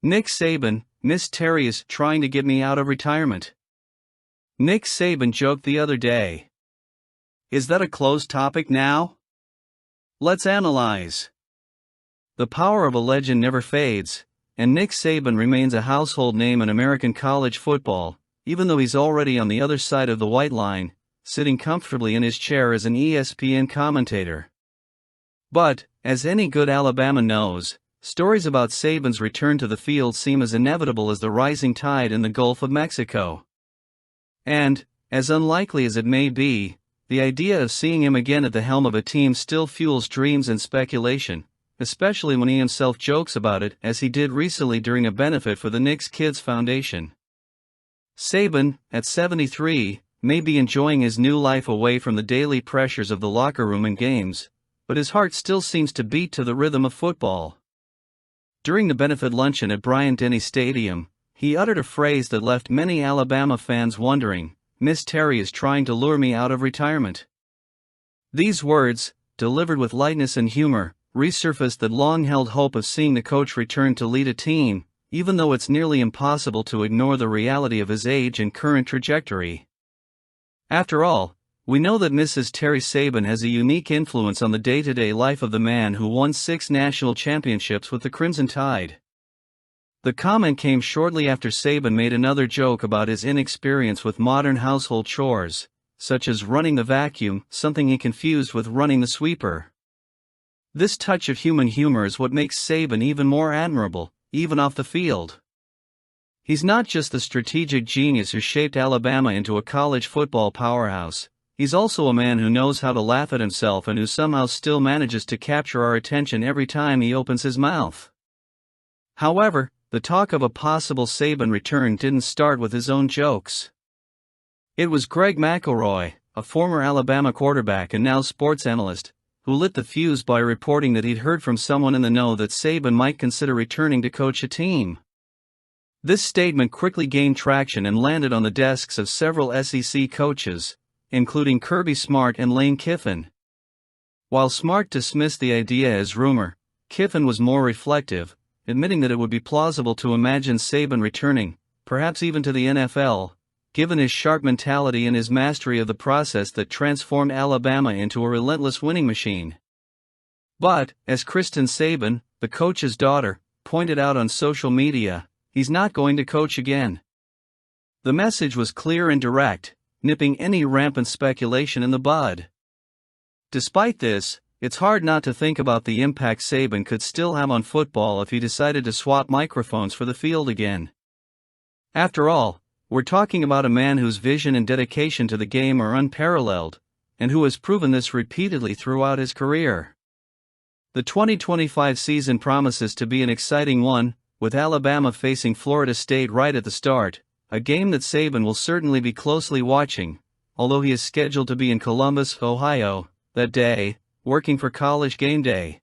Nick Saban, Miss Terry is trying to get me out of retirement. Nick Saban joked the other day. Is that a closed topic now? Let's analyze. The power of a legend never fades, and Nick Saban remains a household name in American college football, even though he's already on the other side of the white line, sitting comfortably in his chair as an ESPN commentator. But, as any good Alabama knows, stories about Saban's return to the field seem as inevitable as the rising tide in the Gulf of Mexico. And, as unlikely as it may be, the idea of seeing him again at the helm of a team still fuels dreams and speculation, especially when he himself jokes about it, as he did recently during a benefit for the Knicks Kids Foundation. Saban, at 73, may be enjoying his new life away from the daily pressures of the locker room and games, but his heart still seems to beat to the rhythm of football. During the benefit luncheon at Bryant-Denny Stadium, he uttered a phrase that left many Alabama fans wondering, "Miss Terry is trying to lure me out of retirement." These words, delivered with lightness and humor, resurfaced that long-held hope of seeing the coach return to lead a team, even though it's nearly impossible to ignore the reality of his age and current trajectory. After all, we know that Mrs. Terry Saban has a unique influence on the day-to-day life of the man who won 6 national championships with the Crimson Tide. The comment came shortly after Saban made another joke about his inexperience with modern household chores, such as running the vacuum, something he confused with running the sweeper. This touch of human humor is what makes Saban even more admirable, even off the field. He's not just the strategic genius who shaped Alabama into a college football powerhouse, he's also a man who knows how to laugh at himself and who somehow still manages to capture our attention every time he opens his mouth. However, the talk of a possible Saban return didn't start with his own jokes. It was Greg McElroy, a former Alabama quarterback and now sports analyst, who lit the fuse by reporting that he'd heard from someone in the know that Saban might consider returning to coach a team. This statement quickly gained traction and landed on the desks of several SEC coaches, including Kirby Smart and Lane Kiffin. While Smart dismissed the idea as rumor, Kiffin was more reflective, admitting that it would be plausible to imagine Saban returning, perhaps even to the NFL, given his sharp mentality and his mastery of the process that transformed Alabama into a relentless winning machine. But, as Kristen Saban, the coach's daughter, pointed out on social media, he's not going to coach again. The message was clear and direct, nipping any rampant speculation in the bud. Despite this, it's hard not to think about the impact Saban could still have on football if he decided to swap microphones for the field again. After all, we're talking about a man whose vision and dedication to the game are unparalleled, and who has proven this repeatedly throughout his career. The 2025 season promises to be an exciting one, with Alabama facing Florida State right at the start, a game that Saban will certainly be closely watching, although he is scheduled to be in Columbus, Ohio, that day, working for College Game Day.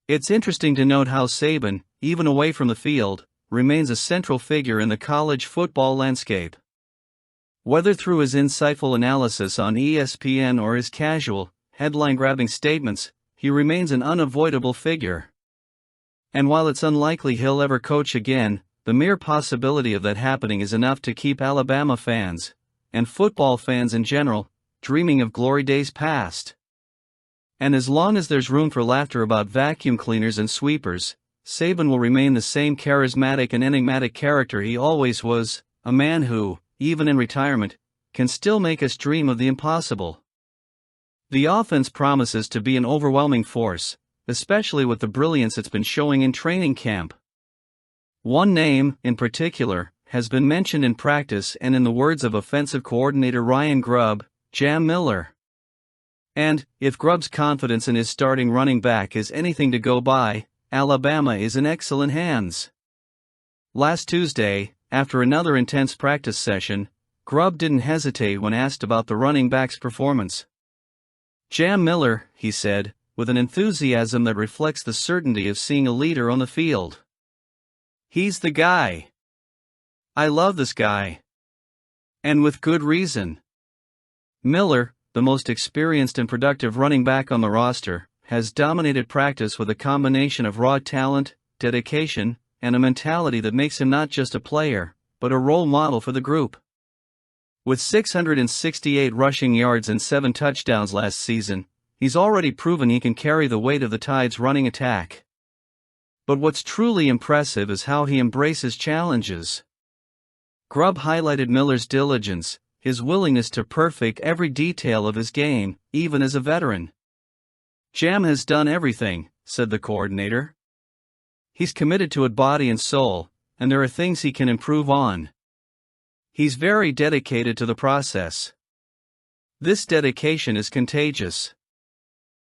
It's interesting to note how Saban, even away from the field, remains a central figure in the college football landscape. Whether through his insightful analysis on ESPN or his casual, headline-grabbing statements, he remains an unavoidable figure. And while it's unlikely he'll ever coach again, the mere possibility of that happening is enough to keep Alabama fans, and football fans in general, dreaming of glory days past. And as long as there's room for laughter about vacuum cleaners and sweepers, Saban will remain the same charismatic and enigmatic character he always was, a man who, even in retirement, can still make us dream of the impossible. The offense promises to be an overwhelming force, especially with the brilliance it's been showing in training camp. One name, in particular, has been mentioned in practice and in the words of offensive coordinator Ryan Grubb, Jam Miller. And, if Grubb's confidence in his starting running back is anything to go by, Alabama is in excellent hands. Last Tuesday, after another intense practice session, Grubb didn't hesitate when asked about the running back's performance. Jam Miller, he said, with an enthusiasm that reflects the certainty of seeing a leader on the field. He's the guy. I love this guy. And with good reason. Miller, the most experienced and productive running back on the roster, has dominated practice with a combination of raw talent, dedication, and a mentality that makes him not just a player, but a role model for the group. With 668 rushing yards and 7 touchdowns last season, he's already proven he can carry the weight of the Tide's running attack. But what's truly impressive is how he embraces challenges. Grubb highlighted Miller's diligence, his willingness to perfect every detail of his game, even as a veteran. "Jam has done everything," said the coordinator. "He's committed to it body and soul, and there are things he can improve on. He's very dedicated to the process." This dedication is contagious.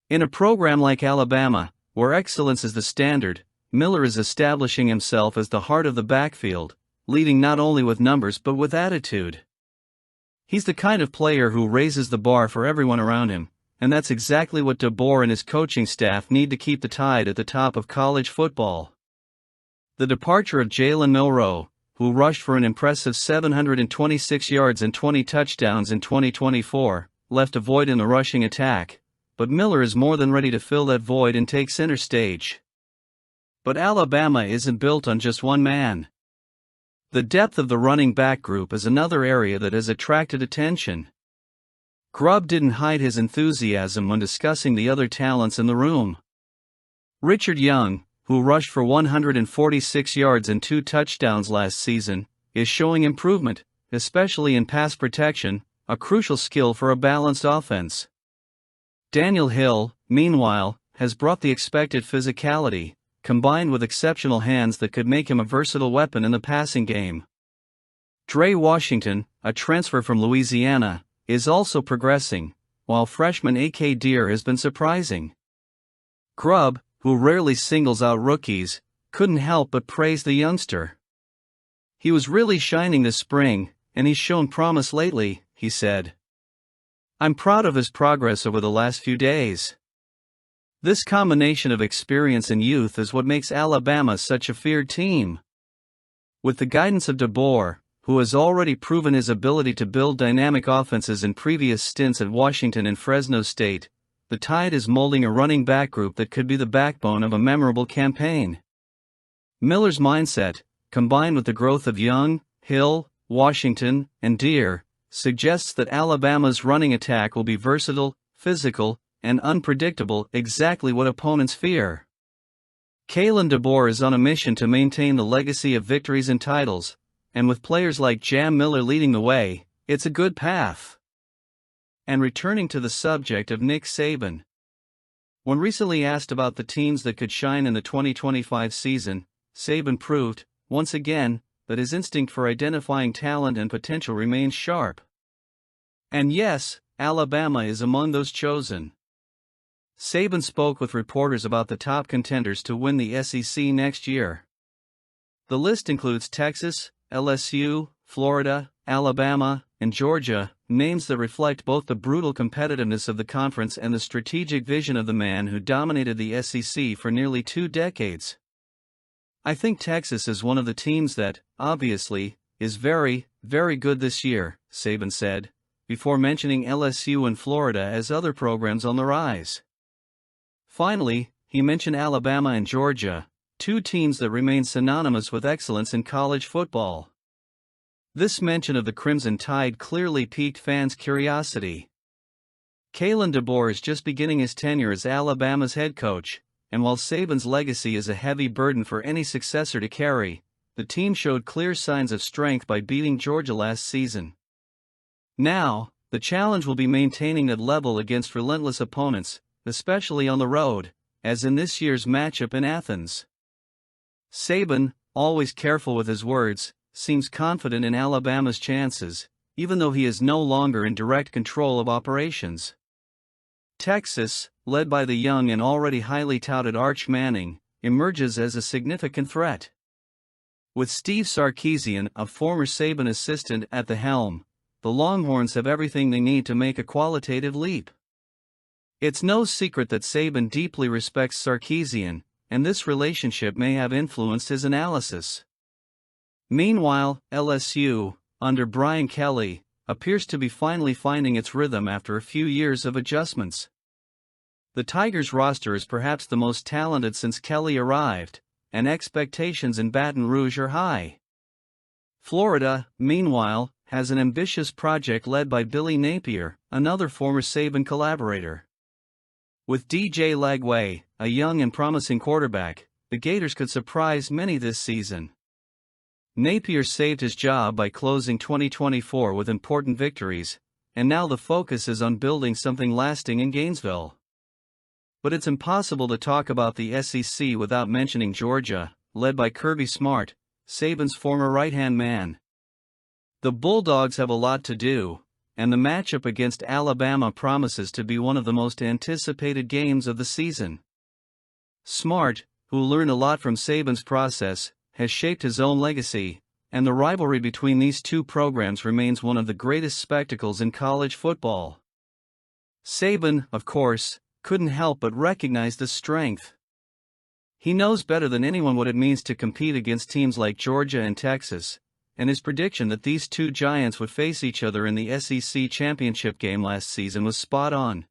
In a program like Alabama, where excellence is the standard, Miller is establishing himself as the heart of the backfield, leading not only with numbers but with attitude. He's the kind of player who raises the bar for everyone around him, and that's exactly what DeBoer and his coaching staff need to keep the Tide at the top of college football. The departure of Jalen Milroe, who rushed for an impressive 726 yards and 20 touchdowns in 2024, left a void in the rushing attack, but Miller is more than ready to fill that void and take center stage. But Alabama isn't built on just one man. The depth of the running back group is another area that has attracted attention. Grubb didn't hide his enthusiasm when discussing the other talents in the room. Richard Young, who rushed for 146 yards and 2 touchdowns last season, is showing improvement, especially in pass protection, a crucial skill for a balanced offense. Daniel Hill, meanwhile, has brought the expected physicality, combined with exceptional hands that could make him a versatile weapon in the passing game. Dre Washington, a transfer from Louisiana, is also progressing, while freshman A.K. Deere has been surprising. Grubb, who rarely singles out rookies, couldn't help but praise the youngster. "He was really shining this spring, and he's shown promise lately," he said. "I'm proud of his progress over the last few days." This combination of experience and youth is what makes Alabama such a feared team. With the guidance of DeBoer, who has already proven his ability to build dynamic offenses in previous stints at Washington and Fresno State, the Tide is molding a running back group that could be the backbone of a memorable campaign. Miller's mindset, combined with the growth of Young, Hill, Washington, and Deere, suggests that Alabama's running attack will be versatile, physical, and unpredictable, exactly what opponents fear. Kalen DeBoer is on a mission to maintain the legacy of victories and titles, and with players like Jam Miller leading the way, it's a good path. And returning to the subject of Nick Saban. When recently asked about the teams that could shine in the 2025 season, Saban proved, once again, that his instinct for identifying talent and potential remains sharp. And yes, Alabama is among those chosen. Saban spoke with reporters about the top contenders to win the SEC next year. The list includes Texas, LSU, Florida, Alabama, and Georgia, names that reflect both the brutal competitiveness of the conference and the strategic vision of the man who dominated the SEC for nearly 2 decades. "I think Texas is one of the teams that, obviously, is very, very good this year," Saban said, before mentioning LSU and Florida as other programs on the rise. Finally, he mentioned Alabama and Georgia, 2 teams that remain synonymous with excellence in college football. This mention of the Crimson Tide clearly piqued fans' curiosity. Kalen DeBoer is just beginning his tenure as Alabama's head coach, and while Saban's legacy is a heavy burden for any successor to carry, the team showed clear signs of strength by beating Georgia last season. Now, the challenge will be maintaining that level against relentless opponents, especially on the road, as in this year's matchup in Athens. Saban, always careful with his words, seems confident in Alabama's chances, even though he is no longer in direct control of operations. Texas, led by the young and already highly touted Arch Manning, emerges as a significant threat. With Steve Sarkisian, a former Saban assistant, at the helm, the Longhorns have everything they need to make a qualitative leap. It's no secret that Saban deeply respects Sarkisian, and this relationship may have influenced his analysis. Meanwhile, LSU, under Brian Kelly, appears to be finally finding its rhythm after a few years of adjustments. The Tigers roster is perhaps the most talented since Kelly arrived, and expectations in Baton Rouge are high. Florida, meanwhile, has an ambitious project led by Billy Napier, another former Saban collaborator. With DJ Lagway, a young and promising quarterback, the Gators could surprise many this season. Napier saved his job by closing 2024 with important victories, and now the focus is on building something lasting in Gainesville. But it's impossible to talk about the SEC without mentioning Georgia, led by Kirby Smart, Saban's former right-hand man. The Bulldogs have a lot to do, and the matchup against Alabama promises to be one of the most anticipated games of the season. Smart, who learned a lot from Saban's process, has shaped his own legacy, and the rivalry between these two programs remains one of the greatest spectacles in college football. Saban, of course, couldn't help but recognize the strength. He knows better than anyone what it means to compete against teams like Georgia and Texas, and his prediction that these two giants would face each other in the SEC championship game last season was spot on.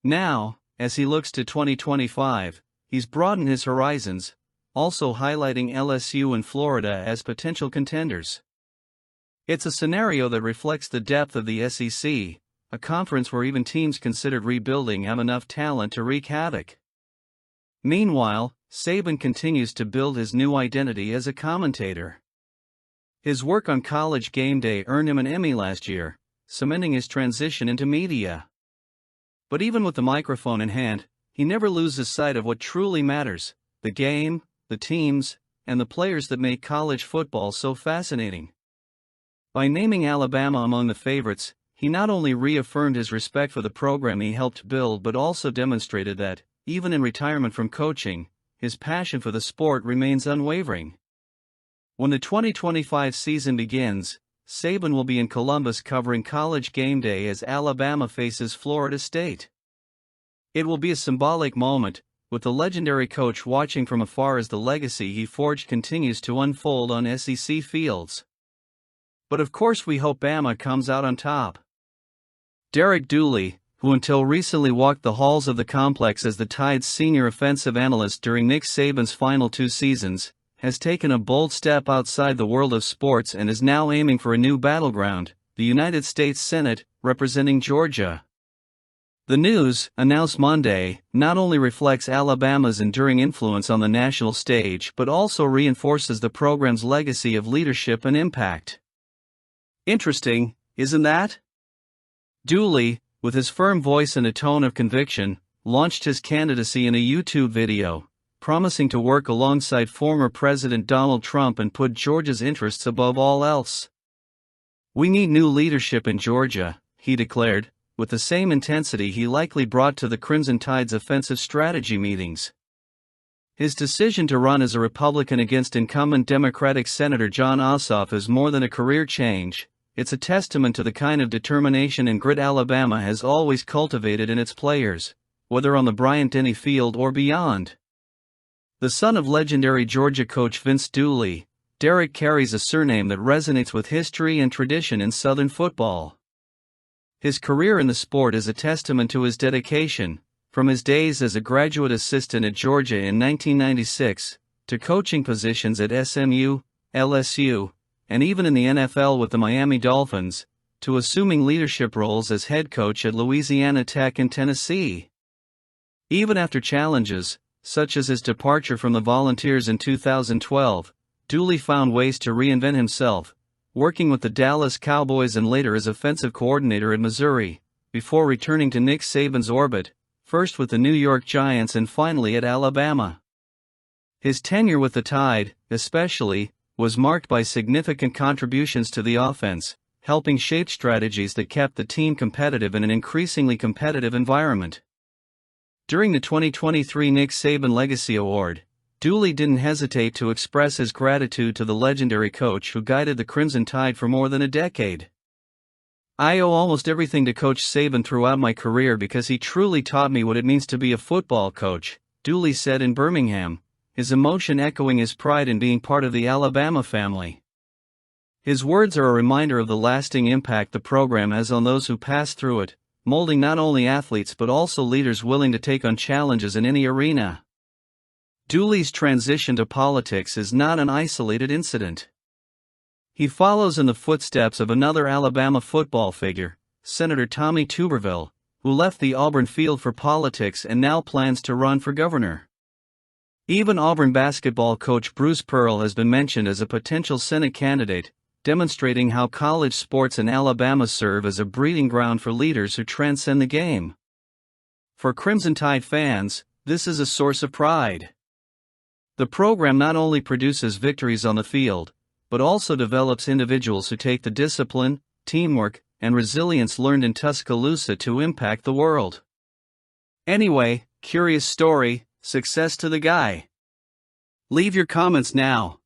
Now, as he looks to 2025, he's broadened his horizons, also highlighting LSU and Florida as potential contenders. It's a scenario that reflects the depth of the SEC, a conference where even teams considered rebuilding have enough talent to wreak havoc. Meanwhile, Saban continues to build his new identity as a commentator. His work on College Game Day earned him an Emmy last year, cementing his transition into media. But even with the microphone in hand, he never loses sight of what truly matters: the game, the teams, and the players that make college football so fascinating. By naming Alabama among the favorites, he not only reaffirmed his respect for the program he helped build but also demonstrated that, even in retirement from coaching, his passion for the sport remains unwavering. When the 2025 season begins, Saban will be in Columbus covering College Game Day as Alabama faces Florida State. It will be a symbolic moment, with the legendary coach watching from afar as the legacy he forged continues to unfold on SEC fields. But of course we hope Bama comes out on top. Derek Dooley, who until recently walked the halls of the complex as the Tide's senior offensive analyst during Nick Saban's final 2 seasons, has taken a bold step outside the world of sports and is now aiming for a new battleground, the United States Senate, representing Georgia. The news, announced Monday, not only reflects Alabama's enduring influence on the national stage but also reinforces the program's legacy of leadership and impact. Interesting, isn't that? Dooley, with his firm voice and a tone of conviction, launched his candidacy in a YouTube video, promising to work alongside former President Donald Trump and put Georgia's interests above all else. "We need new leadership in Georgia," he declared, with the same intensity he likely brought to the Crimson Tide's offensive strategy meetings. His decision to run as a Republican against incumbent Democratic Senator Jon Ossoff is more than a career change. It's a testament to the kind of determination and grit Alabama has always cultivated in its players, whether on the Bryant-Denny field or beyond. The son of legendary Georgia coach Vince Dooley, Derek carries a surname that resonates with history and tradition in Southern football. His career in the sport is a testament to his dedication, from his days as a graduate assistant at Georgia in 1996, to coaching positions at SMU, LSU, and even in the NFL with the Miami Dolphins, to assuming leadership roles as head coach at Louisiana Tech and Tennessee. Even after challenges, such as his departure from the Volunteers in 2012, Dooley found ways to reinvent himself, working with the Dallas Cowboys and later as offensive coordinator at Missouri, before returning to Nick Saban's orbit, first with the New York Giants and finally at Alabama. His tenure with the Tide, especially, was marked by significant contributions to the offense, helping shape strategies that kept the team competitive in an increasingly competitive environment. During the 2023 Nick Saban Legacy Award, Dooley didn't hesitate to express his gratitude to the legendary coach who guided the Crimson Tide for more than a decade. "I owe almost everything to Coach Saban throughout my career because he truly taught me what it means to be a football coach," Dooley said in Birmingham, his emotion echoing his pride in being part of the Alabama family. His words are a reminder of the lasting impact the program has on those who pass through it, molding not only athletes but also leaders willing to take on challenges in any arena. Dooley's transition to politics is not an isolated incident. He follows in the footsteps of another Alabama football figure, Senator Tommy Tuberville, who left the Auburn field for politics and now plans to run for governor. Even Auburn basketball coach Bruce Pearl has been mentioned as a potential Senate candidate, demonstrating how college sports in Alabama serve as a breeding ground for leaders who transcend the game. For Crimson Tide fans, this is a source of pride. The program not only produces victories on the field, but also develops individuals who take the discipline, teamwork, and resilience learned in Tuscaloosa to impact the world. Anyway, curious story, success to the guy. Leave your comments now.